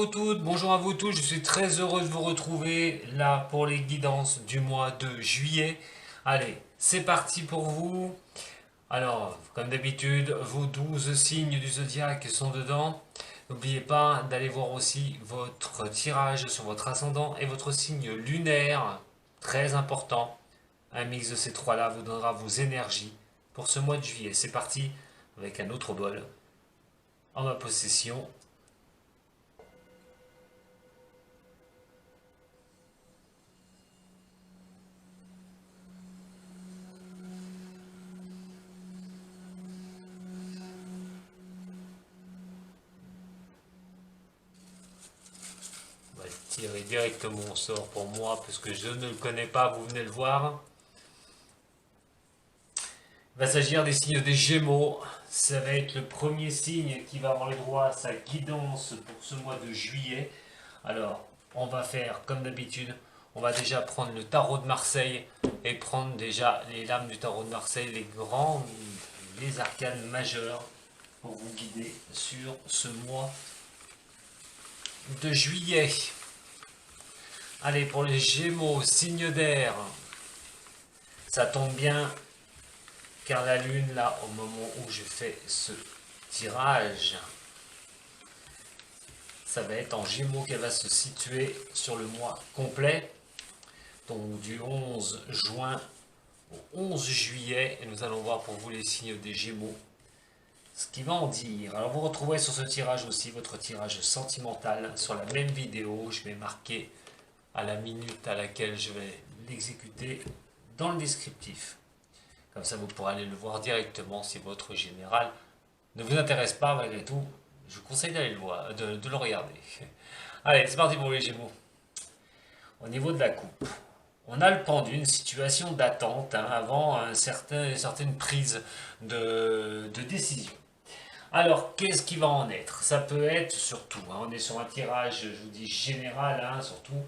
vous toutes, bonjour à vous tous, je suis très heureux de vous retrouver là pour les guidances du mois de juillet. Allez, c'est parti pour vous. Alors, comme d'habitude, vos 12 signes du zodiaque sont dedans. N'oubliez pas d'aller voir aussi votre tirage sur votre ascendant et votre signe lunaire, très important. Un mix de ces trois-là vous donnera vos énergies pour ce mois de juillet. C'est parti avec un autre bol en ma possession. On va tirer directement au sort pour moi parce que je ne le connais pas, vous venez le voir. Il va s'agir des signes des Gémeaux. Ça va être le premier signe qui va avoir le droit à sa guidance pour ce mois de juillet. Alors, on va faire comme d'habitude. On va déjà prendre le tarot de Marseille et prendre déjà les lames du tarot de Marseille, les arcanes majeures pour vous guider sur ce mois de juillet. Allez, pour les Gémeaux, signe d'air, ça tombe bien car la lune, là, au moment où je fais ce tirage, ça va être en Gémeaux qu'elle va se situer sur le mois complet, donc du 11 juin au 11 juillet, et nous allons voir pour vous les signes des Gémeaux, ce qui va en dire. Alors vous retrouverez sur ce tirage aussi votre tirage sentimental sur la même vidéo, je vais marquer à la minute à laquelle je vais l'exécuter dans le descriptif. Comme ça, vous pourrez aller le voir directement si votre général ne vous intéresse pas malgré tout. Je vous conseille d'aller le voir, de le regarder. Allez, c'est parti pour les Gémeaux. Au niveau de la coupe, on a le temps d'une situation d'attente avant une certaine prise de décision. Alors, qu'est-ce qui va en être? Ça peut être surtout, on est sur un tirage, je vous dis général, surtout,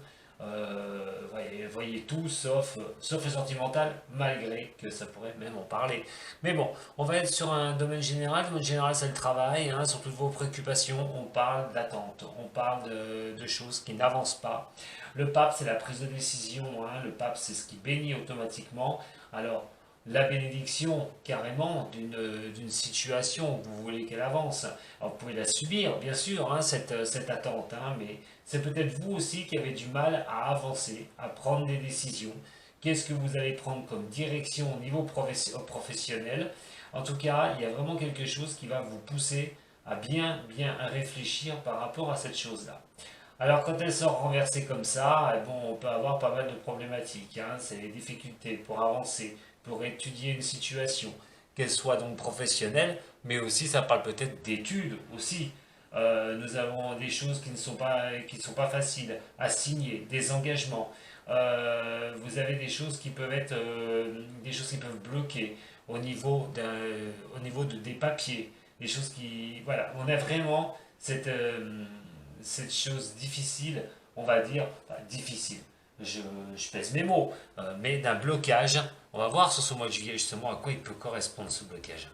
voyez tout sauf le sentimental, malgré que ça pourrait même en parler. Mais bon, on va être sur un domaine général. Le domaine général, c'est le travail, sur toutes vos préoccupations. On parle d'attente, on parle de choses qui n'avancent pas. Le pape, c'est la prise de décision. Le pape, c'est ce qui bénit automatiquement. Alors, la bénédiction carrément d'une situation, vous voulez qu'elle avance. Alors vous pouvez la subir, bien sûr, cette attente, mais c'est peut-être vous aussi qui avez du mal à avancer, à prendre des décisions. Qu'est-ce que vous allez prendre comme direction au niveau professionnel? En tout cas, il y a vraiment quelque chose qui va vous pousser à bien réfléchir par rapport à cette chose-là. Alors quand elle sort renversée comme ça, bon, on peut avoir pas mal de problématiques. C'est les difficultés pour avancer, pour étudier une situation, qu'elle soit donc professionnelle, mais aussi ça parle peut-être d'études aussi. Nous avons des choses qui ne sont pas faciles à signer, des engagements. Vous avez des choses qui peuvent être, des choses qui peuvent bloquer au niveau des papiers, des choses qui, voilà, on a vraiment cette chose difficile, on va dire, enfin, difficile. Je pèse mes mots, mais d'un blocage. On va voir sur ce mois de juillet justement à quoi il peut correspondre ce blocage.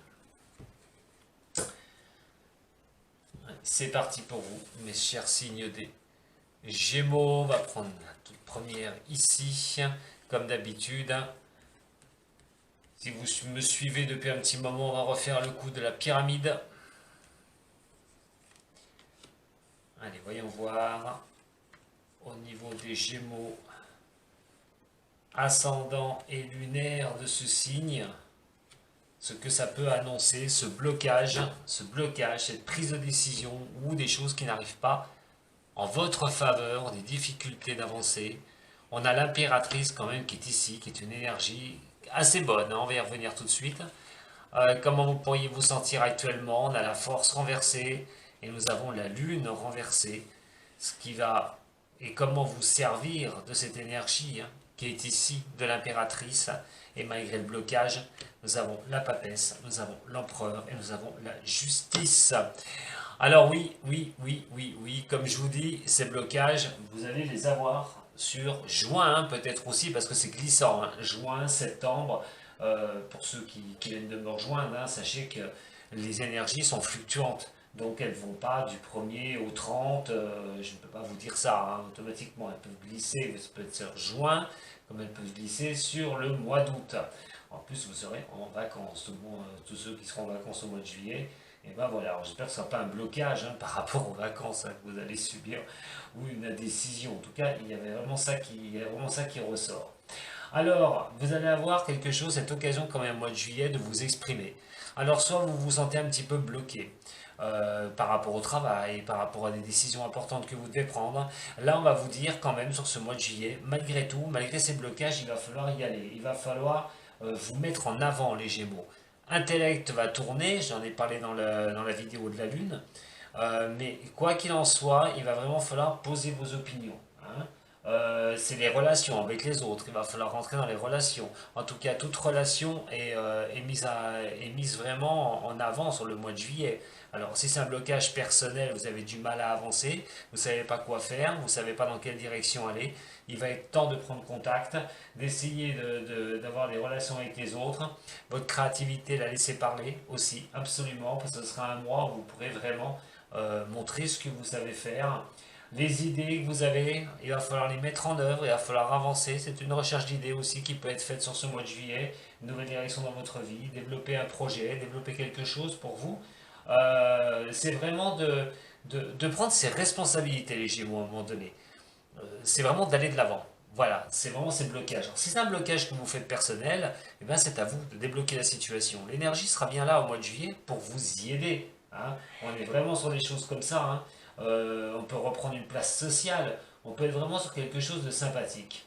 C'est parti pour vous, mes chers signes des Gémeaux. On va prendre la toute première ici, comme d'habitude. Si vous me suivez depuis un petit moment, on va refaire le coup de la pyramide. Allez, voyons voir. Au niveau des Gémeaux, ascendant et lunaire de ce signe, ce que ça peut annoncer, ce blocage, cette prise de décision ou des choses qui n'arrivent pas en votre faveur, des difficultés d'avancer. On a l'impératrice quand même qui est ici, qui est une énergie assez bonne, on va y revenir tout de suite. Comment vous pourriez vous sentir actuellement? On a la force renversée et nous avons la lune renversée, ce qui va, et comment vous servir de cette énergie qui est ici, de l'impératrice. Et malgré le blocage, nous avons la papesse, nous avons l'empereur et nous avons la justice. Alors oui, comme je vous dis, ces blocages, vous allez les avoir sur juin, peut-être aussi, parce que c'est glissant, juin, septembre. Pour ceux qui viennent de me rejoindre, sachez que les énergies sont fluctuantes. Donc elles ne vont pas du 1er au 30, je ne peux pas vous dire ça, hein, automatiquement. Elles peuvent glisser, ça peut être sur juin, comme elles peuvent glisser sur le mois d'août. En plus, vous serez en vacances, tous ceux qui seront en vacances au mois de juillet. Et ben voilà, j'espère que ce ne sera pas un blocage par rapport aux vacances que vous allez subir ou une indécision. En tout cas, il y a vraiment ça qui ressort. Alors, vous allez avoir quelque chose, cette occasion quand même au mois de juillet, de vous exprimer. Alors, soit vous vous sentez un petit peu bloqué par rapport au travail, par rapport à des décisions importantes que vous devez prendre. Là, on va vous dire quand même sur ce mois de juillet, malgré tout, malgré ces blocages, il va falloir y aller. Il va falloir vous mettre en avant, les Gémeaux. Intellect va tourner, j'en ai parlé dans la vidéo de la Lune. Mais quoi qu'il en soit, il va vraiment falloir poser vos opinions. Hein. C'est les relations avec les autres. Il va falloir rentrer dans les relations. En tout cas, toute relation est mise vraiment en avant sur le mois de juillet. Alors, si c'est un blocage personnel, vous avez du mal à avancer, vous ne savez pas quoi faire, vous ne savez pas dans quelle direction aller, il va être temps de prendre contact, d'essayer d'avoir des relations avec les autres. Votre créativité, la laisser parler aussi, absolument, parce que ce sera un mois où vous pourrez vraiment montrer ce que vous savez faire. Les idées que vous avez, il va falloir les mettre en œuvre, il va falloir avancer. C'est une recherche d'idées aussi qui peut être faite sur ce mois de juillet, une nouvelle direction dans votre vie, développer un projet, développer quelque chose pour vous. C'est vraiment de prendre ses responsabilités, les Gémeaux, à un moment donné. C'est vraiment d'aller de l'avant. Voilà, c'est vraiment ces blocages. Alors, si c'est un blocage que vous faites personnel, eh ben c'est à vous de débloquer la situation. L'énergie sera bien là au mois de juillet pour vous y aider. Hein. On est vraiment sur des choses comme ça. Hein. On peut reprendre une place sociale. On peut être vraiment sur quelque chose de sympathique.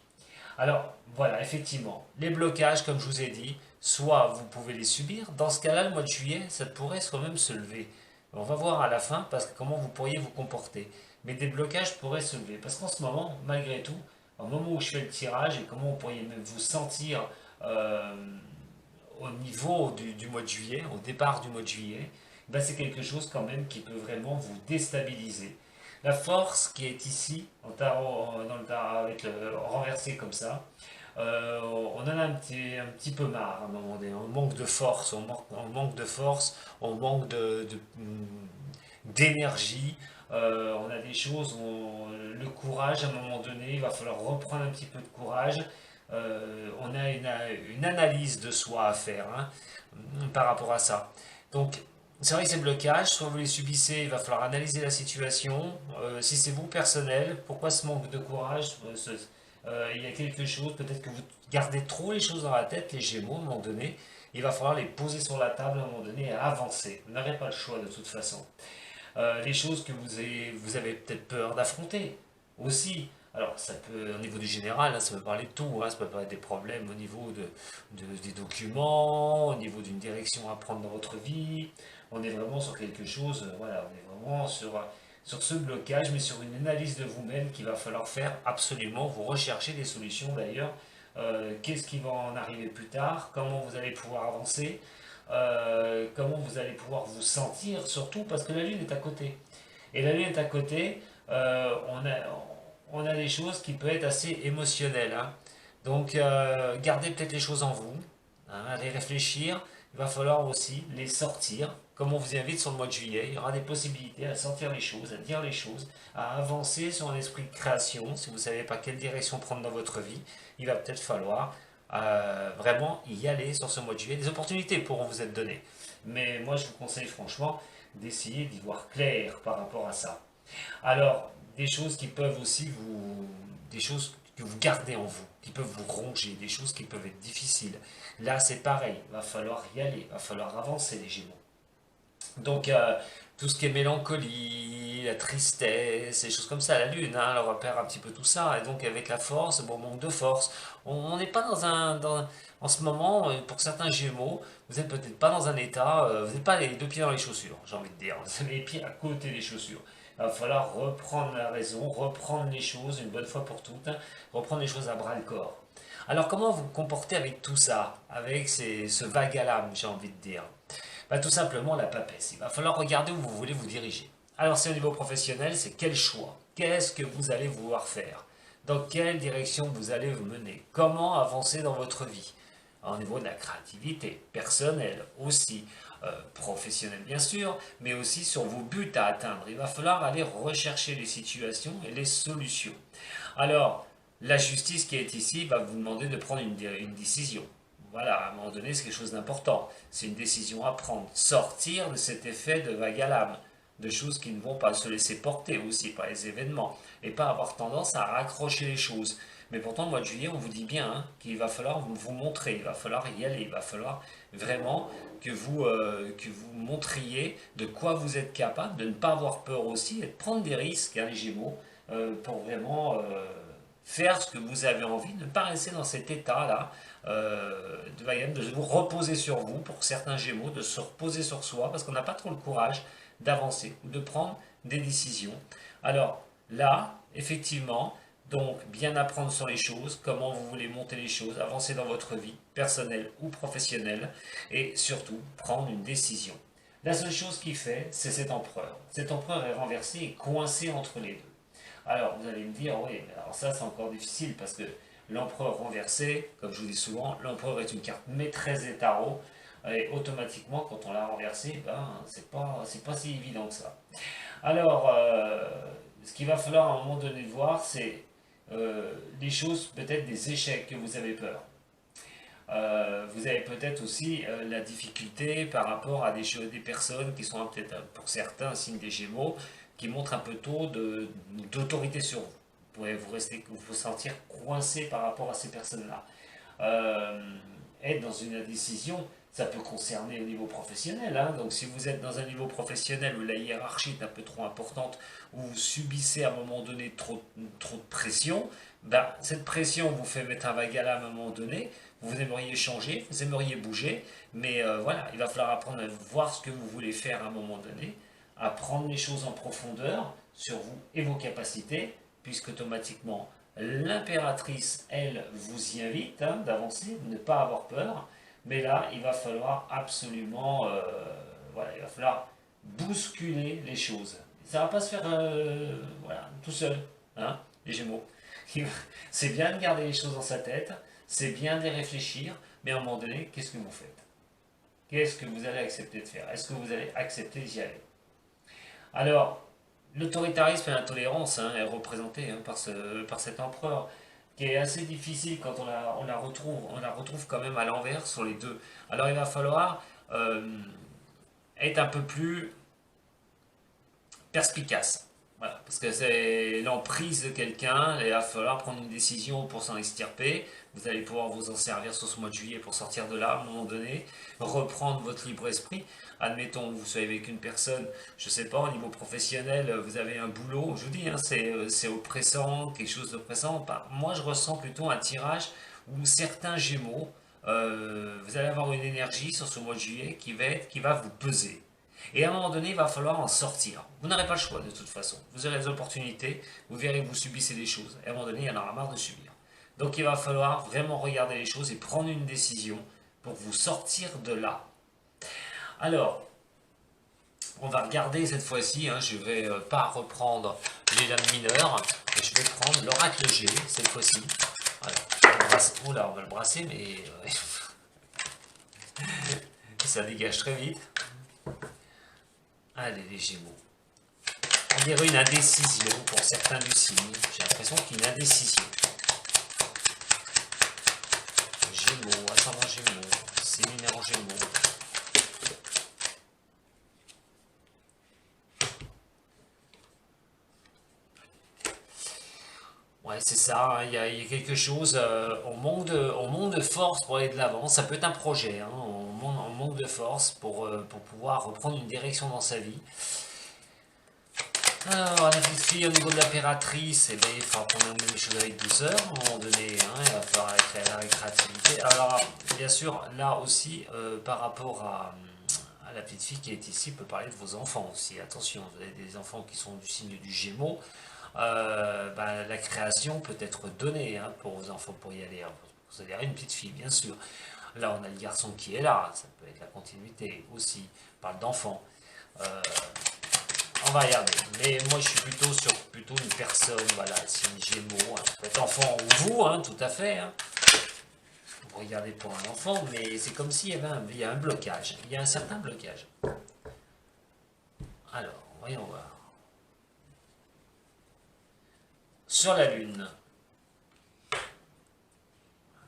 Alors, voilà, effectivement, les blocages, comme je vous ai dit, soit vous pouvez les subir. Dans ce cas-là, le mois de juillet, ça pourrait quand même se lever. On va voir à la fin parce que comment vous pourriez vous comporter. Mais des blocages pourraient se lever. Parce qu'en ce moment, malgré tout, au moment où je fais le tirage et comment vous pourriez même vous sentir euh, au niveau du mois de juillet, au départ du mois de juillet, ben c'est quelque chose quand même qui peut vraiment vous déstabiliser. La force qui est ici, dans le tarot, avec le renversé comme ça, on en a un petit peu marre à un moment donné. On manque de force, on manque de force, on manque d'énergie. On a des choses où le courage, à un moment donné, il va falloir reprendre un petit peu de courage. On a une analyse de soi à faire hein, par rapport à ça. Donc, c'est vrai que ces blocages, soit vous les subissez, il va falloir analyser la situation. Si c'est vous personnel, pourquoi ce manque de courage il y a quelque chose, peut-être que vous gardez trop les choses dans la tête, les Gémeaux, à un moment donné. Il va falloir les poser sur la table à un moment donné et avancer. Vous n'aurez pas le choix de toute façon. Les choses que vous avez peut-être peur d'affronter aussi. Alors, ça peut, au niveau du général, hein, ça peut parler de tout, hein, ça peut parler des problèmes au niveau des documents, au niveau d'une direction à prendre dans votre vie. On est vraiment sur quelque chose, voilà, on est vraiment sur ce blocage, mais sur une analyse de vous-même qu'il va falloir faire absolument. Vous recherchez des solutions d'ailleurs. Qu'est-ce qui va en arriver plus tard? Comment vous allez pouvoir avancer? Comment vous allez pouvoir vous sentir, surtout parce que la Lune est à côté. Et la Lune est à côté, on a des choses qui peuvent être assez émotionnelles. Hein. Donc, gardez peut-être les choses en vous, hein, allez réfléchir. Il va falloir aussi les sortir. Comme on vous invite sur le mois de juillet, il y aura des possibilités à sortir les choses, à dire les choses, à avancer sur un esprit de création. Si vous ne savez pas quelle direction prendre dans votre vie, il va peut-être falloir vraiment y aller sur ce mois de juillet. Des opportunités pourront vous être données. Mais moi, je vous conseille franchement d'essayer d'y voir clair par rapport à ça. Alors, des choses qui peuvent aussi des choses que vous gardez en vous, qui peuvent vous ronger, des choses qui peuvent être difficiles. Là, c'est pareil, il va falloir y aller, il va falloir avancer les Gémeaux. Donc, tout ce qui est mélancolie, la tristesse, les choses comme ça, la lune, hein, elle repère un petit peu tout ça. Et donc, avec la force, bon, manque de force. On n'est pas en ce moment, pour certains Gémeaux, vous n'êtes peut-être pas dans un état, vous n'êtes pas les deux pieds dans les chaussures, j'ai envie de dire. Vous avez les pieds à côté des chaussures. Il va falloir reprendre la raison, reprendre les choses une bonne fois pour toutes, hein, reprendre les choses à bras le corps. Alors, comment vous vous comportez avec tout ça, avec ce vague à l'âme, j'ai envie de dire? Bah, tout simplement la papesse. Il va falloir regarder où vous voulez vous diriger. Alors, c'est au niveau professionnel, c'est quel choix? Qu'est-ce que vous allez vouloir faire? Dans quelle direction vous allez vous mener? Comment avancer dans votre vie? au niveau de la créativité personnelle aussi, professionnelle bien sûr, mais aussi sur vos buts à atteindre. Il va falloir aller rechercher les situations et les solutions. Alors, la justice qui est ici va vous demander de prendre une décision. Voilà, à un moment donné, c'est quelque chose d'important. C'est une décision à prendre. Sortir de cet effet de vague à l'âme, de choses qui ne vont pas se laisser porter aussi par les événements, et pas avoir tendance à raccrocher les choses. Mais pourtant, au mois de juillet, on vous dit bien qu'il va falloir vous montrer, il va falloir y aller, il va falloir vraiment que vous montriez de quoi vous êtes capable, de ne pas avoir peur aussi, et de prendre des risques, les Gémeaux, pour vraiment faire ce que vous avez envie, ne pas rester dans cet état-là, de vous reposer sur vous, pour certains Gémeaux, de se reposer sur soi, parce qu'on n'a pas trop le courage d'avancer ou de prendre des décisions. Alors là, effectivement, donc bien apprendre sur les choses, comment vous voulez monter les choses, avancer dans votre vie, personnelle ou professionnelle, et surtout prendre une décision. La seule chose qu'il fait, c'est cet empereur. Cet empereur est renversé et coincé entre les deux. Alors vous allez me dire, oui, mais alors ça c'est encore difficile parce que l'empereur renversé, comme je vous dis souvent, l'empereur est une carte maîtresse des tarots, et automatiquement quand on l'a renversé, ben, c'est pas si évident que ça. Alors, ce qu'il va falloir à un moment donné voir, c'est des choses, peut-être des échecs que vous avez peur. Vous avez peut-être aussi la difficulté par rapport à des personnes qui sont peut-être pour certains signes des Gémeaux, qui montrent un peu tôt d'autorité sur vous. Vous pouvez vous sentir coincé par rapport à ces personnes-là. Être dans une décision, ça peut concerner au niveau professionnel. Donc si vous êtes dans un niveau professionnel où la hiérarchie est un peu trop importante, où vous subissez à un moment donné trop de pression, ben, cette pression vous fait mettre un vague à l'âme à un moment donné. Vous aimeriez changer, vous aimeriez bouger, mais voilà, il va falloir apprendre à voir ce que vous voulez faire à un moment donné, à prendre les choses en profondeur sur vous et vos capacités, puisque automatiquement l'impératrice, elle, vous y invite d'avancer, de ne pas avoir peur. Mais là, il va falloir absolument, voilà, il va falloir bousculer les choses. Ça ne va pas se faire voilà, tout seul, les Gémeaux. C'est bien de garder les choses dans sa tête, c'est bien d'y réfléchir, mais à un moment donné, qu'est-ce que vous faites? Qu'est-ce que vous allez accepter de faire? Est-ce que vous allez accepter d'y aller? Alors, l'autoritarisme et l'intolérance est représenté par cet empereur, qui est assez difficile quand on la retrouve quand même à l'envers sur les deux. Alors il va falloir être un peu plus perspicace. Voilà, parce que c'est l'emprise de quelqu'un, il va falloir prendre une décision pour s'en extirper. Vous allez pouvoir vous en servir sur ce mois de juillet pour sortir de là à un moment donné, reprendre votre libre esprit. Admettons, vous soyez avec une personne, je ne sais pas, au niveau professionnel, vous avez un boulot, je vous dis, c'est oppressant, quelque chose d'oppressant. Moi, je ressens plutôt un tirage où certains Gémeaux, vous allez avoir une énergie sur ce mois de juillet qui va vous peser. Et à un moment donné, il va falloir en sortir. Vous n'aurez pas le choix de toute façon. Vous aurez des opportunités, vous verrez que vous subissez des choses. Et à un moment donné, il y en aura marre de subir. Donc il va falloir vraiment regarder les choses et prendre une décision pour vous sortir de là. Alors, on va regarder cette fois-ci, je ne vais pas reprendre les lames mineures, mais je vais prendre l'oracle G cette fois-ci. Alors, on va le brasser, mais ça dégage très vite. Allez les Gémeaux. On dirait une indécision pour certains du signe. J'ai l'impression qu'il y a une indécision. Gémeaux, ascendant Gémeaux, séminaire en Gémeaux. Ouais, c'est ça, il y a quelque chose, on manque de force pour aller de l'avant, ça peut être un projet, on manque de force pour pouvoir reprendre une direction dans sa vie. Alors, la petite fille au niveau de l'impératrice, eh bien, il faudra prendre les choses avec douceur, à un moment donné, il va falloir avec créativité. Alors, bien sûr, là aussi, par rapport à la petite fille qui est ici, on peut parler de vos enfants aussi, attention, vous avez des enfants qui sont du signe du Gémeaux, la création peut être donnée pour vos enfants pour y aller. Vous allez avoir une petite fille, bien sûr. Là, on a le garçon qui est là, ça peut être la continuité aussi. On parle d'enfant. On va regarder. Mais moi, je suis plutôt sur une personne, voilà, signe Gémeaux. Ça peut être enfant ou vous, tout à fait. vous regardez pour un enfant, mais c'est comme s'il y avait il y a un blocage. Il y a un certain blocage. Alors, voyons voir. Sur la Lune,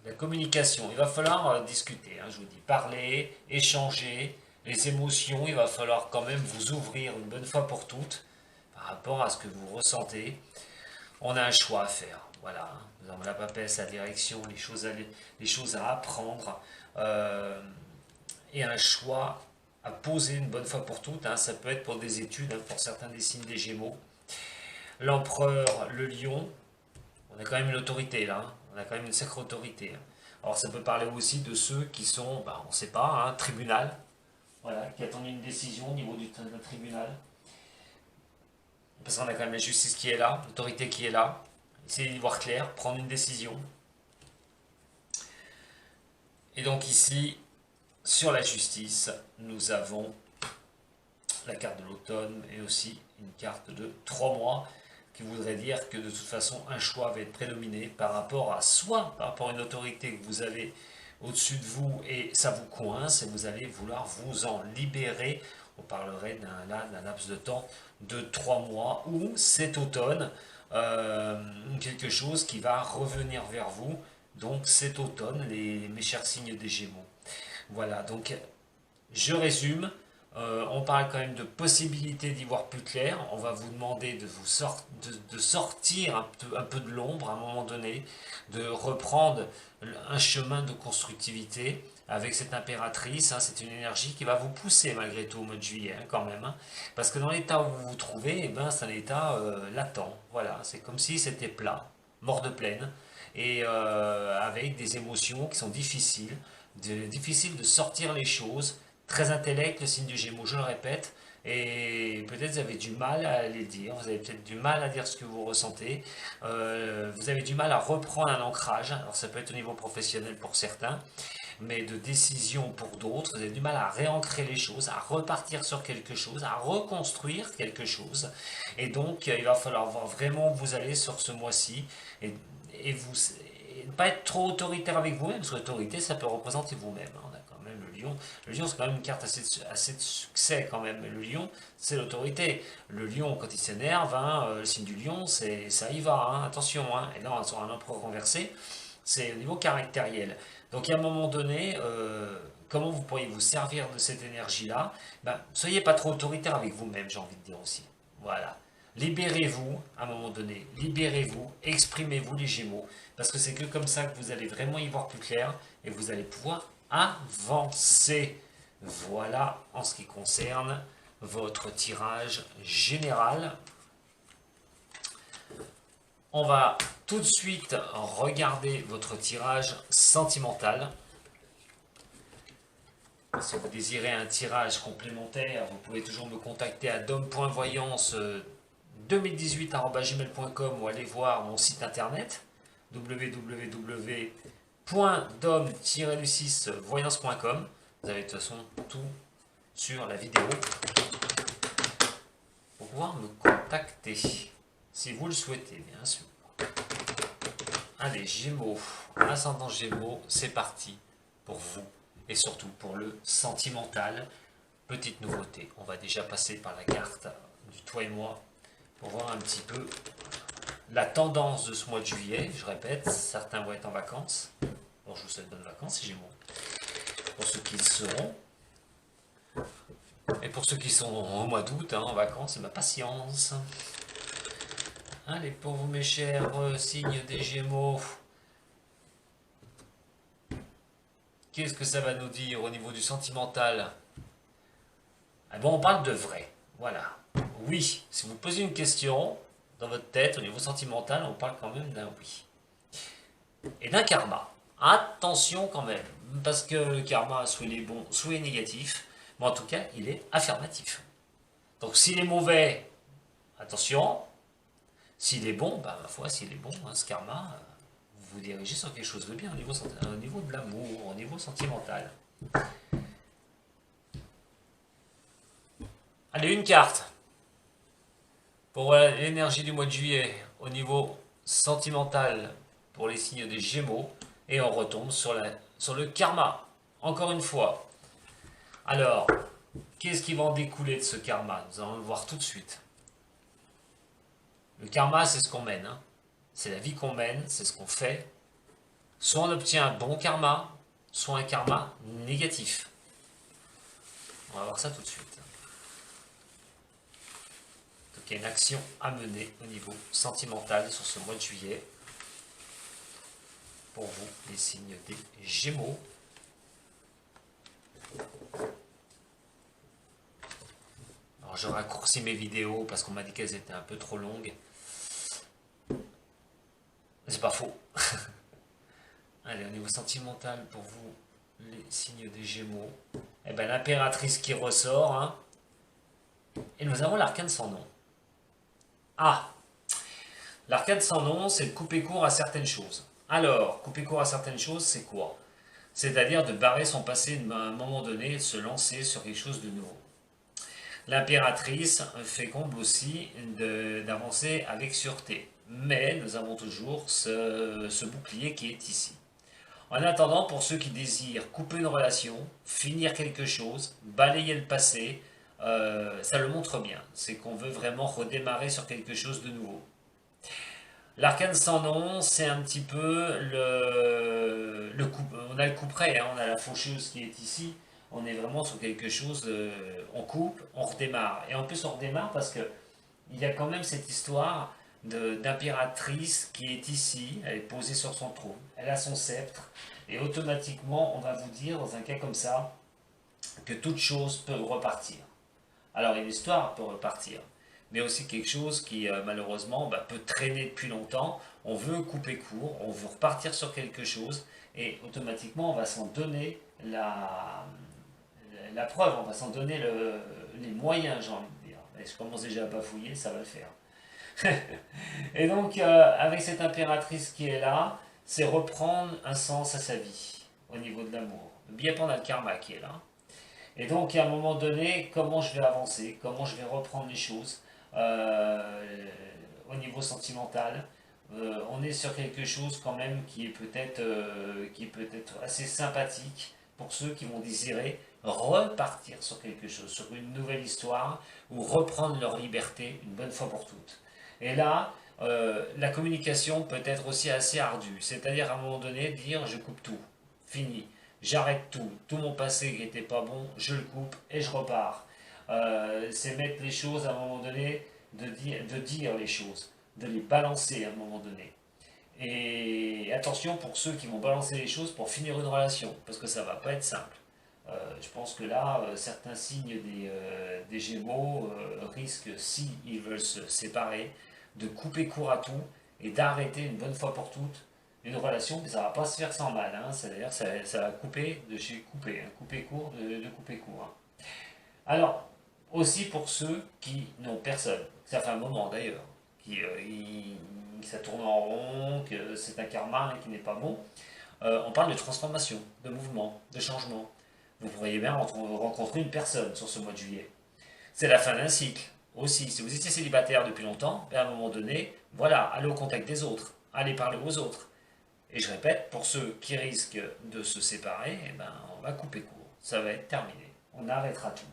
la communication, il va falloir discuter, hein, je vous dis, parler, échanger, les émotions, il va falloir quand même vous ouvrir une bonne fois pour toutes par rapport à ce que vous ressentez. On a un choix à faire, voilà. Nous avons la papesse, la direction, les choses à apprendre, et un choix à poser une bonne fois pour toutes. Hein. Ça peut être pour des études, hein, pour certains des signes des Gémeaux. L'empereur, le lion, on a quand même une autorité là, hein. On a quand même une sacrée autorité. Hein. Alors ça peut parler aussi de ceux qui sont, bah, on ne sait pas, hein, tribunal, voilà, qui attendent une décision au niveau d'un tribunal. Parce qu'on a quand même la justice qui est là, l'autorité qui est là. Essayer d'y voir clair, prendre une décision. Et donc ici, sur la justice, nous avons la carte de l'automne et aussi une carte de 3 mois qui voudrait dire que de toute façon un choix va être prédominé par rapport à soit par rapport à une autorité que vous avez au-dessus de vous et ça vous coince et vous allez vouloir vous en libérer. On parlerait d'un laps de temps de 3 mois ou cet automne, quelque chose qui va revenir vers vous. Donc cet automne, mes chers signes des Gémeaux. Voilà, donc je résume. On parle quand même de possibilité d'y voir plus clair. On va vous demander de sortir un peu de l'ombre à un moment donné, de reprendre un chemin de constructivité avec cette impératrice. Hein, c'est une énergie qui va vous pousser malgré tout au mois de juillet hein, quand même. Hein, parce que dans l'état où vous vous trouvez, eh ben, c'est un état latent. Voilà, c'est comme si c'était plat, mort de plaine, et avec des émotions qui sont difficiles, difficile de sortir les choses. Très intellect, le signe du Gémeaux, je le répète, et peut-être vous avez du mal à les dire, vous avez peut-être du mal à dire ce que vous ressentez, vous avez du mal à reprendre un ancrage, alors ça peut être au niveau professionnel pour certains, mais de décision pour d'autres, vous avez du mal à réancrer les choses, à repartir sur quelque chose, à reconstruire quelque chose, et donc il va falloir voir vraiment où vous allez sur ce mois-ci, et vous... et ne pas être trop autoritaire avec vous-même, parce que l'autorité, ça peut représenter vous-même. Hein. On a quand même le lion. Le lion, c'est quand même une carte assez de succès, quand même. Le lion, c'est l'autorité. Le lion, quand il s'énerve, hein, le signe du lion, ça y va. Hein, attention. Hein. Et là, on a sur un empereur renversé, c'est au niveau caractériel. Donc, à un moment donné, comment vous pourriez vous servir de cette énergie-là? Ben, soyez pas trop autoritaire avec vous-même, j'ai envie de dire aussi. Voilà. Libérez-vous à un moment donné, libérez-vous, exprimez-vous les Gémeaux, parce que c'est que comme ça que vous allez vraiment y voir plus clair et vous allez pouvoir avancer. Voilà en ce qui concerne votre tirage général. On va tout de suite regarder votre tirage sentimental. Si vous désirez un tirage complémentaire, vous pouvez toujours me contacter à dom.voyance2018@gmail.com ou aller voir mon site internet www.dom-voyance.com. Vous avez de toute façon tout sur la vidéo pour pouvoir me contacter si vous le souhaitez, bien sûr. Allez, Gémeaux, ascendant Gémeaux, c'est parti pour vous et surtout pour le sentimental. Petite nouveauté, on va déjà passer par la carte du toi et moi pour voir un petit peu la tendance de ce mois de juillet. Je répète, certains vont être en vacances. Bon, je vous souhaite bonnes vacances, Gémeaux. Pour ceux qui le seront. Et pour ceux qui sont au mois d'août, hein, en vacances, c'est ma patience. Allez, pour vous mes chers signes des Gémeaux. Qu'est-ce que ça va nous dire au niveau du sentimental? Ah bon, on parle de vrai. Voilà. Oui, si vous posez une question dans votre tête au niveau sentimental, on parle quand même d'un oui. Et d'un karma. Attention quand même, parce que le karma, soit il est bon, soit il est négatif, mais en tout cas, il est affirmatif. Donc s'il est mauvais, attention. S'il est bon, bah, ma foi, s'il est bon, hein, ce karma, vous vous dirigez sur quelque chose de bien au niveau de l'amour, au niveau sentimental. Allez, une carte pour l'énergie du mois de juillet au niveau sentimental pour les signes des Gémeaux. et on retombe sur le karma. Encore une fois. Alors, qu'est-ce qui va en découler de ce karma? Nous allons le voir tout de suite. Le karma, c'est ce qu'on mène. Hein. C'est la vie qu'on mène, c'est ce qu'on fait. Soit on obtient un bon karma, soit un karma négatif. On va voir ça tout de suite. Donc il y a une action à mener au niveau sentimental sur ce mois de juillet. Pour vous, les signes des Gémeaux. Alors je raccourcis mes vidéos parce qu'on m'a dit qu'elles étaient un peu trop longues. C'est pas faux. Allez, au niveau sentimental, pour vous, les signes des Gémeaux. Eh bien, l'impératrice qui ressort. Hein. Et nous avons l'arcane sans nom. Ah, l'arcane sans nom, c'est de couper court à certaines choses. Alors, couper court à certaines choses, c'est quoi? C'est-à-dire de barrer son passé à un moment donné et de se lancer sur quelque chose de nouveau. L'impératrice fait comble aussi d'avancer avec sûreté. Mais nous avons toujours ce bouclier qui est ici. En attendant, pour ceux qui désirent couper une relation, finir quelque chose, balayer le passé, ça le montre bien. C'est qu'on veut vraiment redémarrer sur quelque chose de nouveau. L'arcane sans nom, c'est un petit peu le coup. On a le coup près, hein, on a la faucheuse qui est ici. On est vraiment sur quelque chose, on coupe, on redémarre. Et en plus, on redémarre parce que il y a quand même cette histoire d'impératrice qui est ici, elle est posée sur son trône, elle a son sceptre, et automatiquement, on va vous dire, dans un cas comme ça, que toute chose peut repartir. Alors, une histoire peut repartir, mais aussi quelque chose qui, malheureusement, peut traîner depuis longtemps. On veut couper court, on veut repartir sur quelque chose, et automatiquement, on va s'en donner la preuve, on va s'en donner les moyens, j'ai envie de dire. Et je commence déjà à bafouiller, ça va le faire. Et donc, avec cette impératrice qui est là, c'est reprendre un sens à sa vie, au niveau de l'amour. Bien pendant le karma qui est là. Et donc, à un moment donné, comment je vais avancer, comment je vais reprendre les choses au niveau sentimental. On est sur quelque chose quand même qui est peut-être assez sympathique pour ceux qui vont désirer repartir sur quelque chose, sur une nouvelle histoire, ou reprendre leur liberté une bonne fois pour toutes. Et là, la communication peut être aussi assez ardue, c'est-à-dire à un moment donné dire je coupe tout, fini, j'arrête tout mon passé qui n'était pas bon, je le coupe et je repars. C'est mettre les choses à un moment donné, de dire les choses, de les balancer à un moment donné. Et attention pour ceux qui vont balancer les choses pour finir une relation, parce que ça va pas être simple. Je pense que là, certains signes des Gémeaux risquent, si ils veulent se séparer, de couper court à tout et d'arrêter une bonne fois pour toutes une relation, mais ça va pas se faire sans mal. Hein. C'est-à-dire ça va couper de chez couper, hein. Couper court de couper court. Hein. Alors, aussi pour ceux qui n'ont personne, ça fait un moment d'ailleurs, ça tourne en rond, que c'est un karma qui n'est pas bon, on parle de transformation, de mouvement, de changement. Vous pourriez bien rencontrer une personne sur ce mois de juillet. C'est la fin d'un cycle aussi. Si vous étiez célibataire depuis longtemps, à un moment donné, voilà, allez au contact des autres, allez parler aux autres. Et je répète, pour ceux qui risquent de se séparer, on va couper court. Ça va être terminé. On arrêtera tout.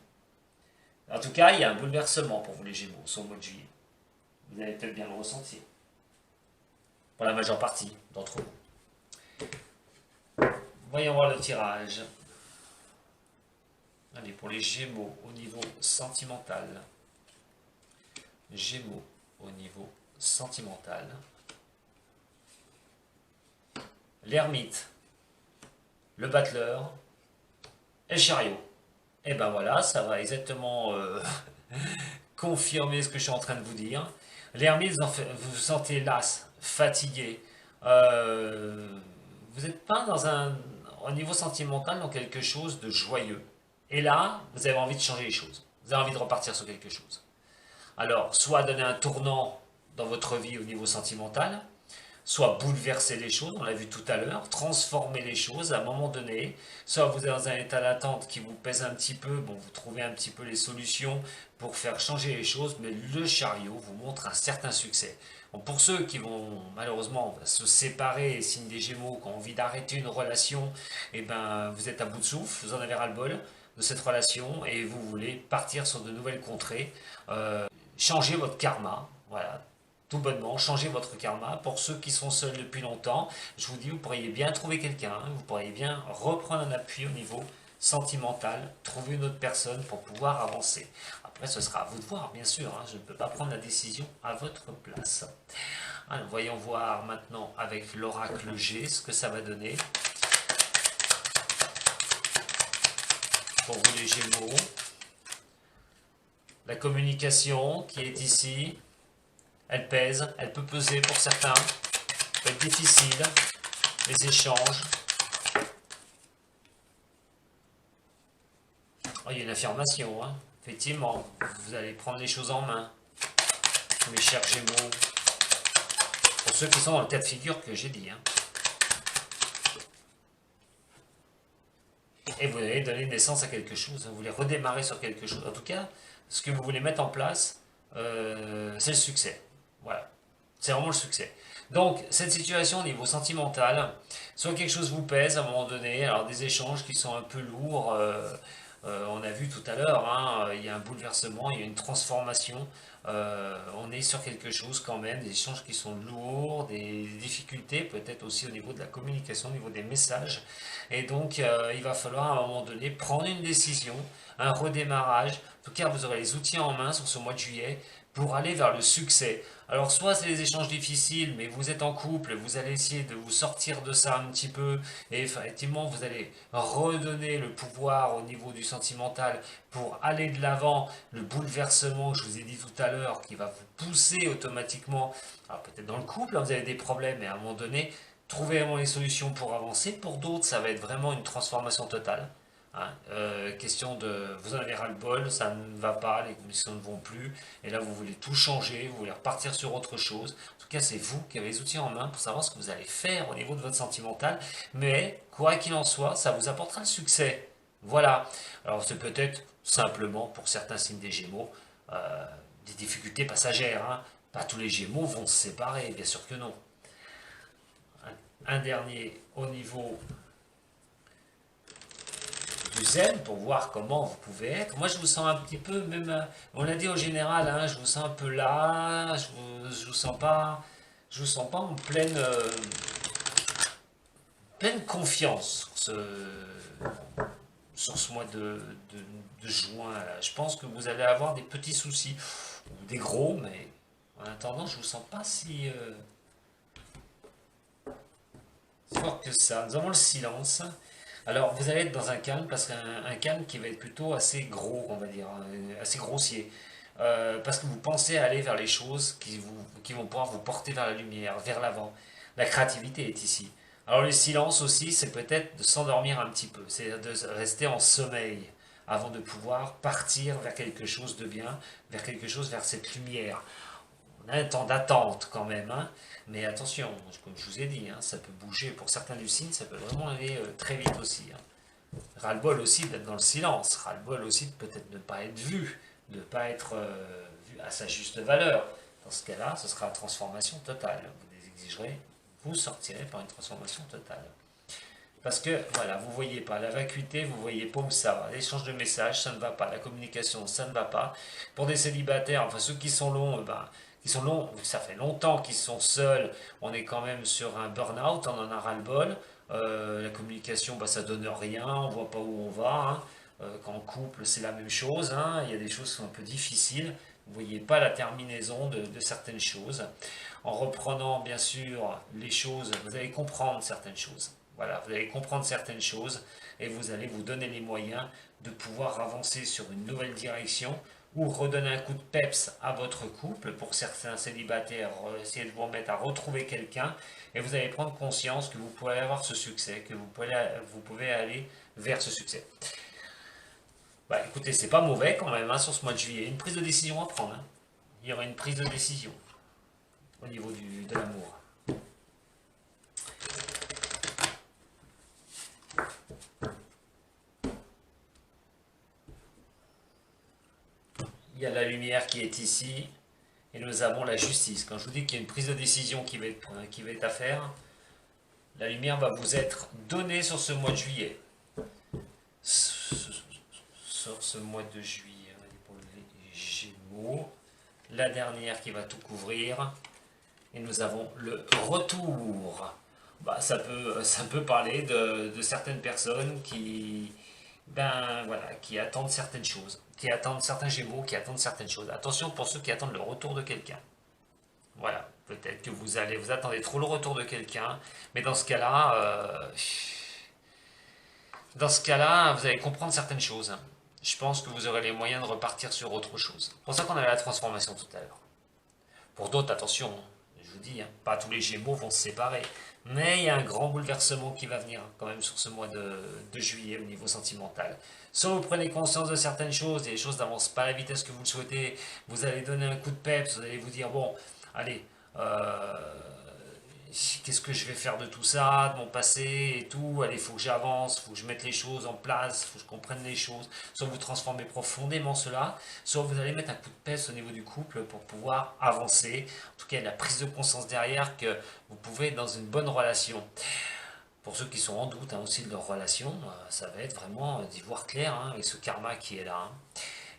En tout cas, il y a un bouleversement pour vous les Gémeaux sur le mois de juillet. Vous allez peut-être bien le ressentir. Pour la majeure partie d'entre vous. Voyons voir le tirage. Allez, pour les Gémeaux au niveau sentimental. Gémeaux au niveau sentimental. L'ermite, le battleur et le chariot. Et ben voilà, ça va exactement confirmer ce que je suis en train de vous dire. L'ermite, vous vous sentez las, fatigué. Vous n'êtes pas au niveau sentimental dans quelque chose de joyeux. Et là, vous avez envie de changer les choses. Vous avez envie de repartir sur quelque chose. Alors, soit donner un tournant dans votre vie au niveau sentimental, soit bouleverser les choses, on l'a vu tout à l'heure, transformer les choses à un moment donné, soit vous êtes dans un état d'attente qui vous pèse un petit peu, bon, vous trouvez un petit peu les solutions pour faire changer les choses, mais le chariot vous montre un certain succès. Donc pour ceux qui vont malheureusement se séparer, signe des Gémeaux, qui ont envie d'arrêter une relation, et ben vous êtes à bout de souffle, vous en avez ras-le-bol de cette relation et vous voulez partir sur de nouvelles contrées, changer votre karma, voilà, tout bonnement, changer votre karma. Pour ceux qui sont seuls depuis longtemps, je vous dis, vous pourriez bien trouver quelqu'un, hein, vous pourriez bien reprendre un appui au niveau sentimental, trouver une autre personne pour pouvoir avancer. Après, ce sera à vous de voir, bien sûr, hein, je ne peux pas prendre la décision à votre place. Alors, voyons voir maintenant avec l'oracle G ce que ça va donner. Pour vous les Gémeaux, la communication qui est ici, elle pèse, elle peut peser pour certains, peut être difficile, les échanges. Oh, il y a une affirmation, hein. Effectivement, vous allez prendre les choses en main, mes chers Gémeaux, pour ceux qui sont dans le cas de figure que j'ai dit. Hein. Et vous allez donner naissance à quelque chose, vous voulez redémarrer sur quelque chose. En tout cas, ce que vous voulez mettre en place, c'est le succès. Voilà, c'est vraiment le succès. Donc, cette situation au niveau sentimental, soit quelque chose vous pèse à un moment donné, alors des échanges qui sont un peu lourds, on a vu tout à l'heure, hein, il y a un bouleversement, il y a une transformation, on est sur quelque chose quand même, des échanges qui sont lourds, des difficultés peut-être aussi au niveau de la communication, au niveau des messages, et donc il va falloir à un moment donné prendre une décision, un redémarrage, en tout cas vous aurez les outils en main sur ce mois de juillet pour aller vers le succès. Alors soit c'est des échanges difficiles, mais vous êtes en couple, vous allez essayer de vous sortir de ça un petit peu, et effectivement vous allez redonner le pouvoir au niveau du sentimental pour aller de l'avant, le bouleversement que je vous ai dit tout à l'heure, qui va vous pousser automatiquement, alors peut-être dans le couple, hein, vous avez des problèmes, mais à un moment donné, trouvez vraiment les solutions pour avancer. Pour d'autres, ça va être vraiment une transformation totale. Hein, question de vous en avez ras-le-bol, ça ne va pas, les conditions ne vont plus, et là vous voulez tout changer, vous voulez repartir sur autre chose. En tout cas, c'est vous qui avez les outils en main pour savoir ce que vous allez faire au niveau de votre sentimental, mais quoi qu'il en soit, ça vous apportera le succès. Voilà. Alors c'est peut-être simplement pour certains signes des Gémeaux des difficultés passagères. Hein. Pas tous les Gémeaux vont se séparer, bien sûr que non. Un dernier au niveau du zen pour voir comment vous pouvez être. Moi, je vous sens un petit peu, même, on l'a dit au général, hein, je vous sens un peu là, je vous je vous sens pas en pleine confiance sur ce mois de juin. Là. Je pense que vous allez avoir des petits soucis, ou des gros, mais en attendant, je vous sens pas si fort que ça. Nous avons le silence. Alors, vous allez être dans un calme, parce qu'un calme qui va être plutôt assez gros, on va dire, assez grossier. Parce que vous pensez aller vers les choses qui vont pouvoir vous porter vers la lumière, vers l'avant. La créativité est ici. Alors, le silence aussi, c'est peut-être de s'endormir un petit peu, c'est de rester en sommeil avant de pouvoir partir vers quelque chose de bien, vers quelque chose, vers cette lumière. On a un temps d'attente quand même, hein. Mais attention, comme je vous ai dit, hein, ça peut bouger. Pour certains du signe, ça peut vraiment aller très vite aussi. Hein. Ras-le-bol aussi d'être dans le silence, ras-le-bol aussi de peut-être ne pas être vu, de ne pas être vu à sa juste valeur. Dans ce cas-là, ce sera transformation totale. Vous les exigerez, vous sortirez par une transformation totale. Parce que, voilà, vous ne voyez pas la vacuité, vous ne voyez pas où ça va. L'échange de messages, ça ne va pas. La communication, ça ne va pas. Pour des célibataires, enfin ceux qui sont longs, qui sont longs, ça fait longtemps qu'ils sont seuls, on est quand même sur un burn-out, on en a ras-le-bol. La communication, ça donne rien, on ne voit pas où on va. Hein. Qu'en couple, c'est la même chose. Hein. Il y a des choses qui sont un peu difficiles. Vous ne voyez pas la terminaison de certaines choses. En reprenant, bien sûr, les choses, vous allez comprendre certaines choses. Voilà, vous allez comprendre certaines choses et vous allez vous donner les moyens de pouvoir avancer sur une nouvelle direction ou redonner un coup de peps à votre couple. Pour certains célibataires, essayer de vous remettre à retrouver quelqu'un et vous allez prendre conscience que vous pouvez avoir ce succès, que vous pouvez aller vers ce succès. Écoutez, c'est pas mauvais quand même hein, sur ce mois de juillet. Une prise de décision à prendre. Hein. Il y aura une prise de décision au niveau de l'amour. Il y a la lumière qui est ici, et nous avons la justice. Quand je vous dis qu'il y a une prise de décision qui va être à faire, la lumière va vous être donnée sur ce mois de juillet. Sur ce mois de juillet, pour les Gémeaux, la dernière qui va tout couvrir, et nous avons le retour. Bah, ça peut parler de certaines personnes qui attendent certaines choses, qui attendent certains Gémeaux, qui attendent certaines choses. Attention pour ceux qui attendent le retour de quelqu'un. Voilà, peut-être que vous attendez trop le retour de quelqu'un, mais dans ce cas-là, vous allez comprendre certaines choses. Je pense que vous aurez les moyens de repartir sur autre chose. C'est pour ça qu'on a la transformation tout à l'heure. Pour d'autres, attention, je vous dis, pas tous les Gémeaux vont se séparer. Mais il y a un grand bouleversement qui va venir quand même sur ce mois de juillet au niveau sentimental. Soit vous prenez conscience de certaines choses et les choses n'avancent pas à la vitesse que vous le souhaitez, vous allez donner un coup de peps, vous allez vous dire, bon, allez, qu'est-ce que je vais faire de tout ça, de mon passé et tout, allez, il faut que j'avance, il faut que je mette les choses en place, il faut que je comprenne les choses. Soit vous transformez profondément cela, soit vous allez mettre un coup de pèse au niveau du couple pour pouvoir avancer. En tout cas, il y a la prise de conscience derrière que vous pouvez être dans une bonne relation. Pour ceux qui sont en doute aussi de leur relation, ça va être vraiment d'y voir clair avec ce karma qui est là.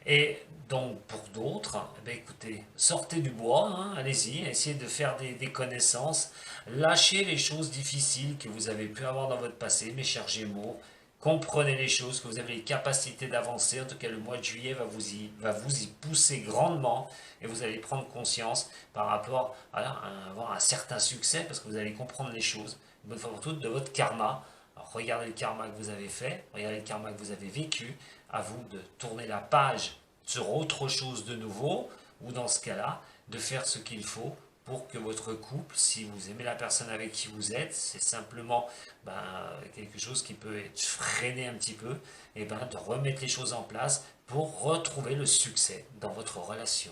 Et donc pour d'autres, écoutez, sortez du bois, allez-y, essayez de faire des connaissances, lâchez les choses difficiles que vous avez pu avoir dans votre passé, mes chers Gémeaux, comprenez les choses, que vous avez les capacités d'avancer, en tout cas le mois de juillet va vous y pousser grandement, et vous allez prendre conscience par rapport à avoir un certain succès, parce que vous allez comprendre les choses, une bonne fois pour toutes, de votre karma. Alors regardez le karma que vous avez fait, regardez le karma que vous avez vécu, à vous de tourner la page sur autre chose de nouveau, ou dans ce cas-là, de faire ce qu'il faut pour que votre couple, si vous aimez la personne avec qui vous êtes, c'est simplement quelque chose qui peut être freiné un petit peu, et de remettre les choses en place pour retrouver le succès dans votre relation.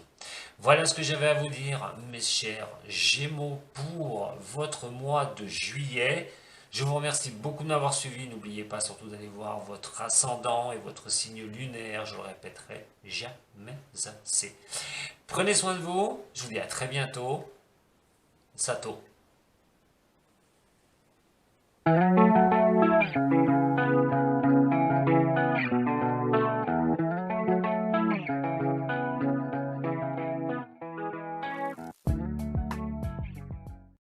Voilà ce que j'avais à vous dire, mes chers Gémeaux, pour votre mois de juillet. Je vous remercie beaucoup de m'avoir suivi. N'oubliez pas surtout d'aller voir votre ascendant et votre signe lunaire. Je le répéterai jamais assez. Prenez soin de vous. Je vous dis à très bientôt. Sato.